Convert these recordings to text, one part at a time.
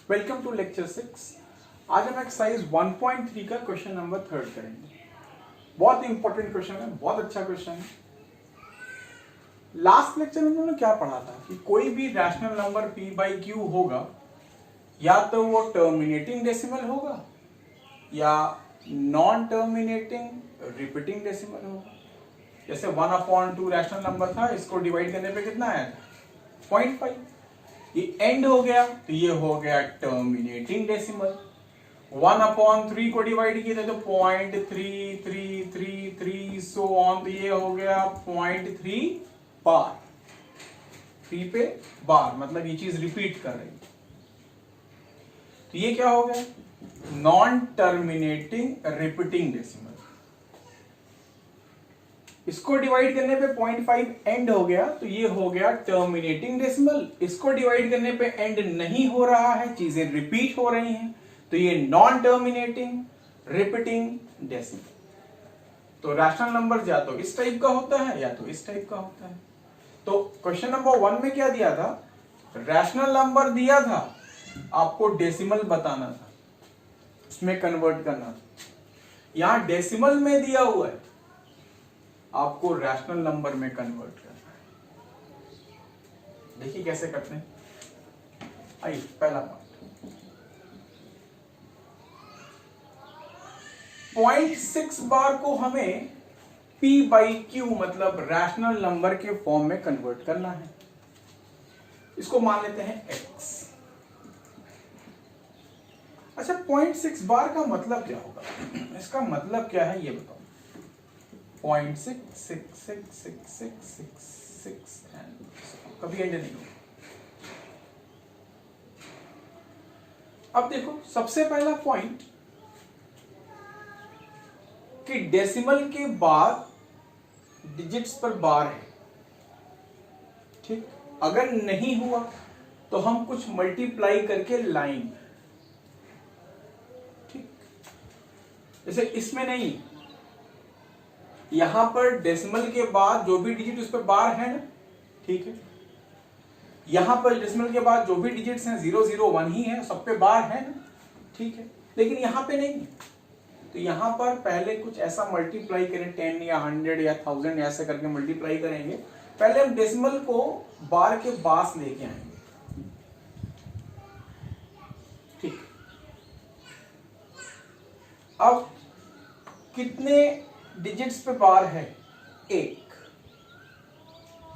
Welcome to lecture 6। आज हम exercise 1.3 का क्वेश्चन नंबर 3 करेंगे। बहुत ही इंपॉर्टेंट क्वेश्चन है, बहुत अच्छा क्वेश्चन है। लास्ट लेक्चर में हमने क्या पढ़ा था कि कोई भी rational number p by Q होगा, या तो वो टर्मिनेटिंग डेसिमल होगा या नॉन टर्मिनेटिंग रिपीटिंग डेसिमल होगा। जैसे 1/2 रैशनल नंबर था, इसको डिवाइड करने पे कितना आया था 0.5। ये एंड हो गया तो ये हो गया टर्मिनेटिंग डेसिमल। 1/3 को डिवाइड किए थे तो 0.3333 सो ऑन, तो ये हो गया 0.3 बार। 3 पे बार मतलब ये चीज रिपीट कर रही है। तो ये क्या हो गया नॉन टर्मिनेटिंग रिपीटिंग डेसिमल। इसको डिवाइड करने पे 0.5 एंड हो गया तो ये हो गया टर्मिनेटिंग डेसिमल। इसको डिवाइड करने पे एंड नहीं हो रहा है, चीजें रिपीट हो रही हैं, तो ये नॉन टर्मिनेटिंग रिपीटिंग डेसिमल। तो रैशनल नंबर या तो इस टाइप का होता है या तो इस टाइप का होता है। तो क्वेश्चन नंबर 1 में क्या दिया था, रैशनल नंबर दिया था, आपको डेसिमल बताना था, उसमें कन्वर्ट करना था। यहां डेसिमल में दिया हुआ है, आपको रैशनल नंबर में कन्वर्ट करना है। देखिए कैसे करते हैं। आइए पहला पार्ट, 0.6 बार को हमें p बाई क्यू मतलब रैशनल नंबर के फॉर्म में कन्वर्ट करना है। इसको मान लेते हैं x। अच्छा, 0.6 बार का मतलब क्या होगा, इसका मतलब क्या है ये बताओ। 0.6666666 कभी एंड नहीं होगा। अब देखो सबसे पहला पॉइंट कि डेसिमल के बाद डिजिट्स पर बार है, ठीक। अगर नहीं हुआ तो हम कुछ मल्टीप्लाई करके लाएंगे, ठीक। जैसे इसमें नहीं, यहां पर डेसिमल के बाद जो भी डिजिट उस पर बार है ना, ठीक है। यहां पर डेसिमल के बाद जो भी डिजिट्स हैं 0 0 1 ही है, सब पे बार है ना, ठीक है। लेकिन यहां पे नहीं है, तो यहां पर पहले कुछ ऐसा मल्टीप्लाई करें, 10 या 100 या 1000 ऐसे करके मल्टीप्लाई करेंगे। पहले हम डेसिमल को बार के पास लेके आएंगे, ठीक। अब कितने डिजिट्स पे बार है, 1,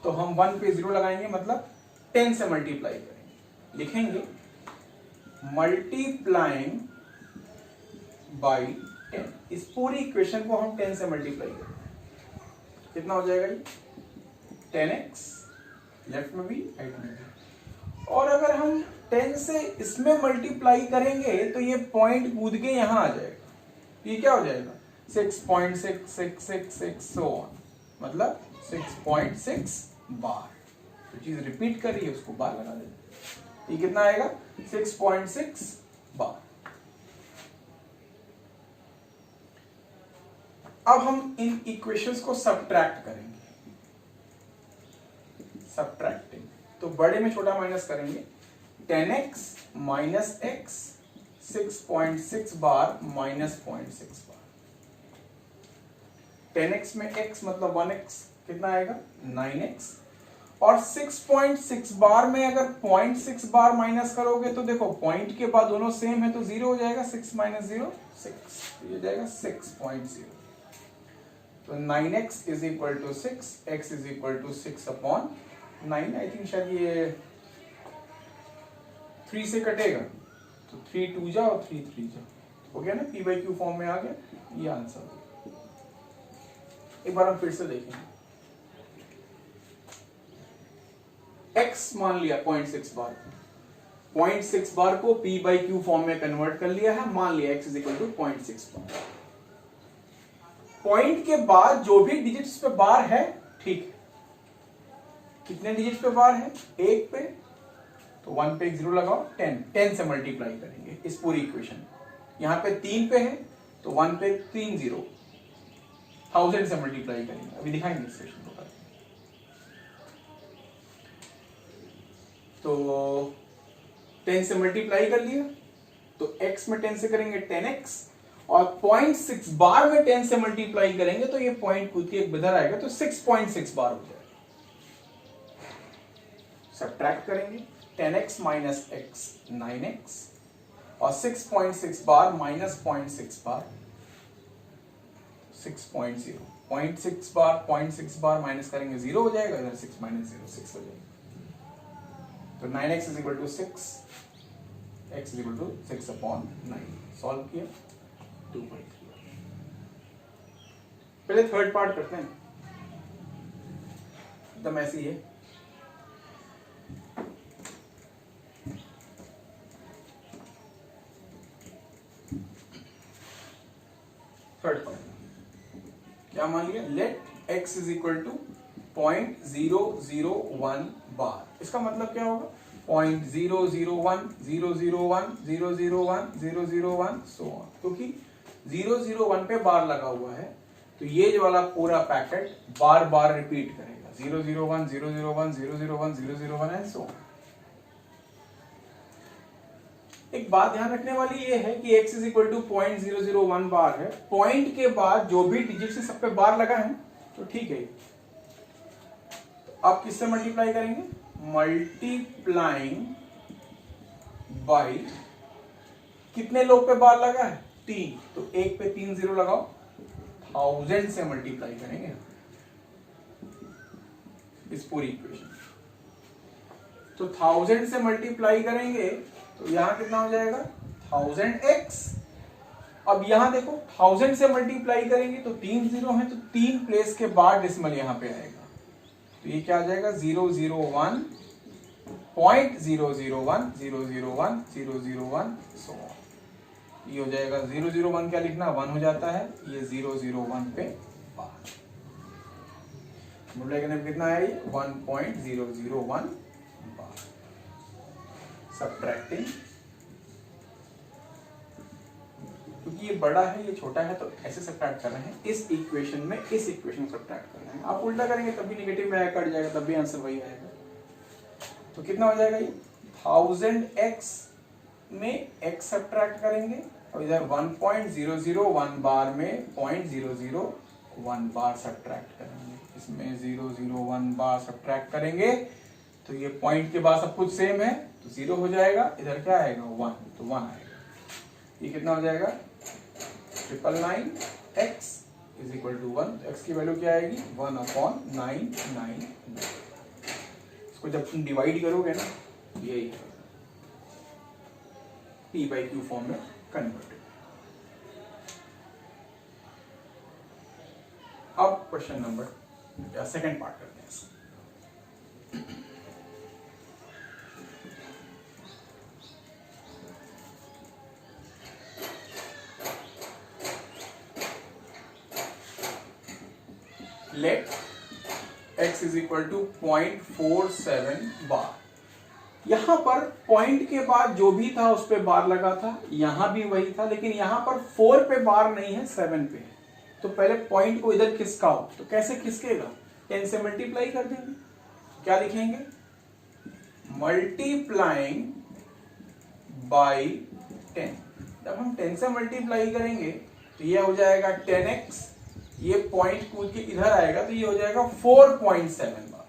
तो हम 1 पे 0 लगाएंगे, मतलब 10 से मल्टीप्लाई करेंगे। लिखेंगे मल्टीप्लाइंग बाई 10। इस पूरी इक्वेशन को हम 10 से मल्टीप्लाई करेंगे, कितना हो जाएगा ये 10x, लेफ्ट में भी राइट में भी। और अगर हम 10 से इसमें मल्टीप्लाई करेंगे तो ये पॉइंट कूद के यहां आ जाएगा। ये क्या हो जाएगा 6.6666 सो ऑन, मतलब 6.6 बार। तो चीज रिपीट कर रही है, उसको बार लगा देते। ये कितना आएगा 6.6 बार। अब हम इन इक्वेशंस को सब्ट्रैक्ट करेंगे, सब्ट्रैक्टिंग। तो बड़े में छोटा माइनस करेंगे, 10x माइनस x 6.6 बार माइनस 0.6 बार। 10x में x मतलब 1x, कितना आएगा 9x। और 6.6 बार में अगर 0.6 बार माइनस करोगे तो देखो पॉइंट के बाद दोनों सेम है तो 0 हो जाएगा, 6 माइनस 0 6, ये हो जाएगा 6.0। तो 9x is equal to 6, x is equal to 6/9। I think शायद ये 3 से कटेगा तो 3 2 जाओ, 3 3 जाओ, हो गया ना, p बाई क्यू फॉर्म में आ गया। ये आंसर हो। एक बार हम फिर से देखेंगे। x मान लिया 0.6 बार, 0.6 बार को p बाई क्यू फॉर्म में कन्वर्ट कर लिया है, मान लिया x is equal to 0.6 bar. Point के बाद जो भी डिजिट्स पे बार है, ठीक है। कितने डिजिट्स पे बार है, 1 पे, तो 1 पे 0 लगाओ, 10 से मल्टीप्लाई करेंगे इस पूरी इक्वेशन। यहां पे 3 पे है तो 1 पे 3 0, 1000 से मल्टीप्लाई करेंगे। अभी दिखाएंगे इस इक्वेशन को। तो 10 से मल्टीप्लाई कर लिया तो x में 10 से करेंगे 10x और 0.6 बार में 10 से मल्टीप्लाई करेंगे तो ये पॉइंट कूद के एक इधर आएगा तो 6.6 बार हो जाएगा। सब्ट्रैक्ट करेंगे 10x माइनस x 9x और 6.6 बार माइनस 0.6 बार 6.0 0.6 बार माइनस करेंगे 0 हो जाएगा, इधर 6 माइनस 0 6 हो जाएगा। तो 9x is equal to 6, x is equal to 6/9। Solve किया 2.3। पहले थर्ड पार्ट करते हैं, एकदम ऐसी है। थर्ड पार्ट क्या मान लिया, let x is equal to 0.001 bar. इसका मतलब क्या होगा 0.001 001 001 001 सो ऑन, क्योंकि 001 पे बार लगा हुआ है तो ये जो वाला पूरा पैकेट बार बार रिपीट करेगा 001 001 001 001 एंड सो ऑन। एक बात ध्यान रखने वाली ये है कि x इज इक्वल टू 0.001 बार है, पॉइंट के बाद जो भी डिजिट से सब पे बार लगा है तो ठीक है। तो आप किससे मल्टीप्लाई करेंगे, मल्टीप्लाइंग बाय कितने लोग पे बार लगा है 3, तो एक पे 3 0 लगाओ, 1000 से मल्टीप्लाई करेंगे इस पूरी इक्वेशन। तो 1000 से मल्टीप्लाई करेंगे तो यहां कितना हो जाएगा 1000x। अब यहां देखो 1000 से मल्टीप्लाई करेंगे तो 3 0 है तो 3 प्लेस के बाद डेसिमल यहां पे आएगा, तो ये क्या आ जाएगा 001 0.001 001 001 सो ऑन। ये हो जाएगा 001 क्या लिखना 1 हो जाता है, ये 001 पे बार मल्टीप्लाई करने पे कितना है ये 1.001 बार। सब्ट्रैक्टिंग, क्योंकि ये बड़ा है ये छोटा है तो ऐसे सब्ट्रैक्ट कर रहे हैं, इस इक्वेशन में इस इक्वेशन को सब्ट्रैक्ट कर रहे हैं। आप उल्टा करेंगे तब भी नेगेटिव में कट जाएगा, तब भी आंसर वही आएगा। तो कितना हो जाएगा ये 1000x में x सब्ट्रैक्ट करेंगे और इधर 1.001 बार में 0.001 बार सब्ट्रैक्ट करेंगे, इसमें 001 बार सब्ट्रैक्ट करेंगे तो ये पॉइंट के बाद सब कुछ सेम है तो 0 हो जाएगा, इधर क्या आएगा 1 तो 1 आएगा। ये कितना हो जाएगा 999x इज इक्वल टू 1, तो x की वैल्यू क्या आएगी 1/999। इसको जब तुम डिवाइड करोगे ना यही p/q फॉर्म में कन्वर्ट। अब क्वेश्चन नंबर या सेकंड पार्ट करते हैं। Let x is equal to 0.47 bar. यहां पर पॉइंट के बाद जो भी था उस पे बार लगा था, यहां भी वही था, लेकिन यहां पर 4 पे बार नहीं है 7 पे है। तो पहले पॉइंट को इधर खिसकाओ, तो कैसे खिसकेगा 10 से मल्टीप्लाई कर देंगे, क्या लिखेंगे मल्टीप्लाइंग बाय 10। जब हम 10 से मल्टीप्लाई करेंगे तो ये हो जाएगा 10x, ये पॉइंट कूद के इधर आएगा तो ये हो जाएगा 4.7 बार।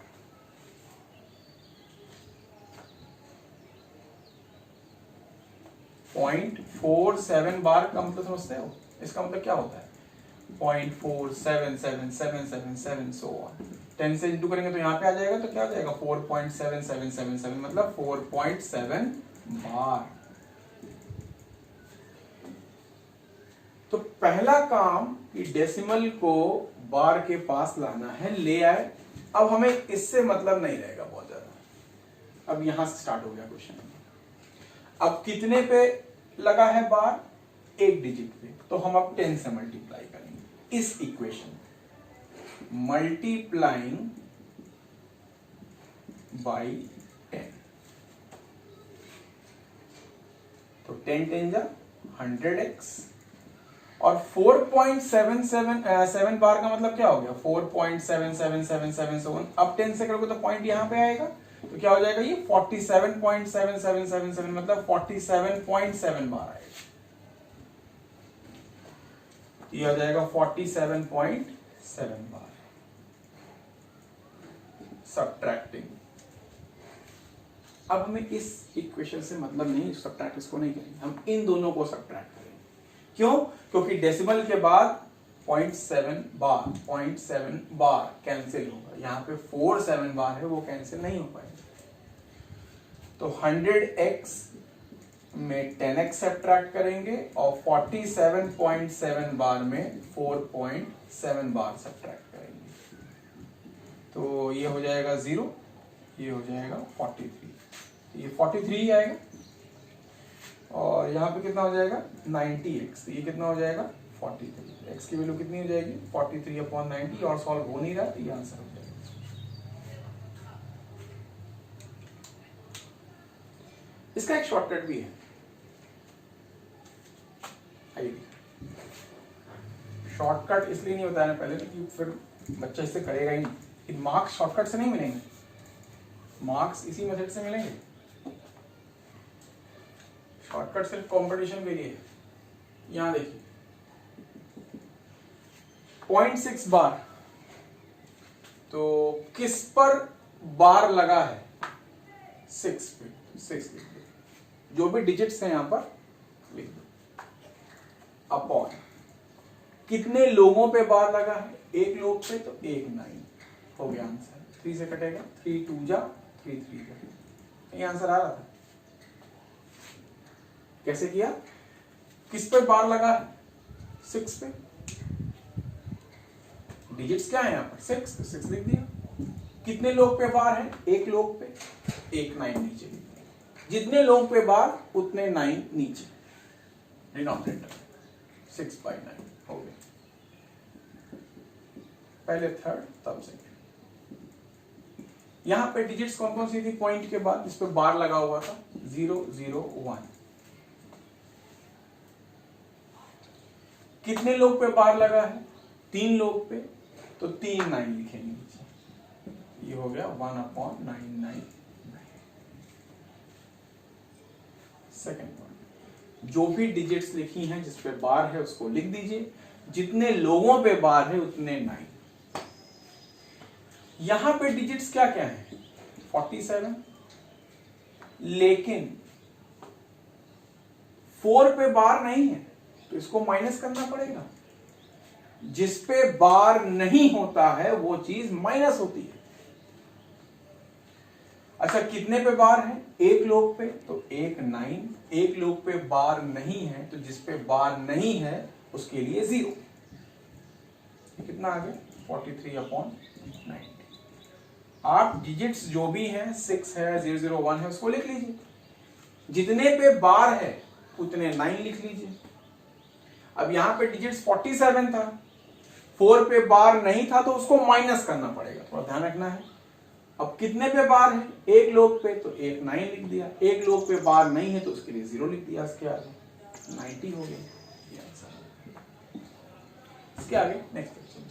.47 बार का मतलब समझते हो, इसका मतलब क्या होता है 0.477777 सो ऑन। 10 से इंटू करेंगे तो यहाँ पे आ जाएगा तो क्या आ जाएगा 4.7777 मतलब 4.7 बार। तो पहला काम कि डेसिमल को बार के पास लाना है, ले आए। अब हमें इससे मतलब नहीं रहेगा बहुत ज्यादा। अब यहां से स्टार्ट हो गया क्वेश्चन। अब कितने पे लगा है बार, एक डिजिट पे, तो हम अब 10 से मल्टीप्लाई करेंगे इस इक्वेशन, मल्टीप्लाइंग बाय 10। तो 10 10 जा 100x और 4.777 बार का मतलब क्या हो गया 4.7777 अब 10 से करोगे तो पॉइंट यहां पे आएगा, तो क्या हो जाएगा ये 47.7777 मतलब 47.7 बार आएगा। ये हो जाएगा 47.7 बार। सब्ट्रैक्टिंग, अब हमें इस इक्वेशन से मतलब नहीं, सब्ट्रैक्ट इसको नहीं करेंगे, हम इन दोनों को सब्ट्रैक्ट करेंगे। क्यों? क्योंकि डेसिमल के बाद 0.7 बार कैंसिल होगा। यहाँ पे 47 बार है, वो कैंसिल नहीं हो पाएगा। तो 100x में 10x सब्ट्रैक्ट करेंगे और 47.7 बार में 4.7 बार सब्ट्रैक्ट करेंगे। तो ये हो जाएगा 0, ये हो जाएगा 43, ये 43 ही आएगा। और यहाँ पे कितना हो जाएगा 90x, ये कितना हो जाएगा 43। x की वैल्यू कितनी हो जाएगी 43/90, और सॉल्व हो नहीं रहा, तो ये आंसर हो जाएगा। इसका एक शॉर्टकट भी है, शॉर्टकट इसलिए नहीं बताया पहले क्योंकि फिर बच्चा इससे करेगा ही नहीं। मार्क्स शॉर्टकट से नहीं मिलेंगे, मार्क्स इसी मेथड से मिलेंगे। शॉर्टकट सिर्फ कंपटीशन के लिए है। यहां देखिए 0.6 बार, तो किस पर बार लगा है 6 पे, 6 लिख दो, जो भी डिजिट्स हैं यहां पर लिख दो, अपॉन कितने लोगों पे बार लगा है, एक लोग पे, तो 1 9 हो गया आंसर। 3 से कटेगा, 3 2 जा 3 3 जा, ये आंसर आ रहा था। कैसे किया, किस पे बार लगा है 6 पे, डिजिट्स क्या है यहाँ पर 6, तो 6 लिख दिया। कितने लोग पे बार है, एक लोग पे, 1 9 नीचे लिख दिया। जितने लोग पे बार उतने 9 नीचे, डिनोमिनेटर 6/9 हो गया। पहले थर्ड तब सेकंड। यहां पे डिजिट्स कौन कौन सी थी पॉइंट के बाद जिस पे बार लगा हुआ था, 0 0 1। कितने लोग पे बार लगा है, 3 लोग पे, तो 3 9 लिखेंगे नीचे, ये हो गया 1/999। सेकेंड पॉइंट, जो भी डिजिट्स लिखी हैं जिस पे बार है उसको लिख दीजिए, जितने लोगों पे बार है उतने 9। यहां पे डिजिट्स क्या क्या है 47, लेकिन 4 पे बार नहीं है, तो इसको माइनस करना पड़ेगा। जिस पे बार नहीं होता है वो चीज माइनस होती है। अच्छा, कितने पे बार है, एक लोग पे, तो 1 9। एक लोग पे बार नहीं है, तो जिस पे बार नहीं है उसके लिए 0। कितना आ गया 43/90। आप डिजिट्स जो भी हैं 6 है 001 है उसको लिख लीजिए, जितने पे बार है उतने 9 लिख लीजिए। अब यहां पे डिजिट्स 47 था, 4 पे बार नहीं था, तो उसको माइनस करना पड़ेगा, थोड़ा ध्यान रखना है। अब कितने पे बार है, एक लोग पे, तो 1 9 लिख दिया। एक लोग पे बार नहीं है तो उसके लिए 0 लिख दिया। इसके आगे 90 हो गया, ये आंसर। इसके आगे नेक्स्ट क्वेश्चन।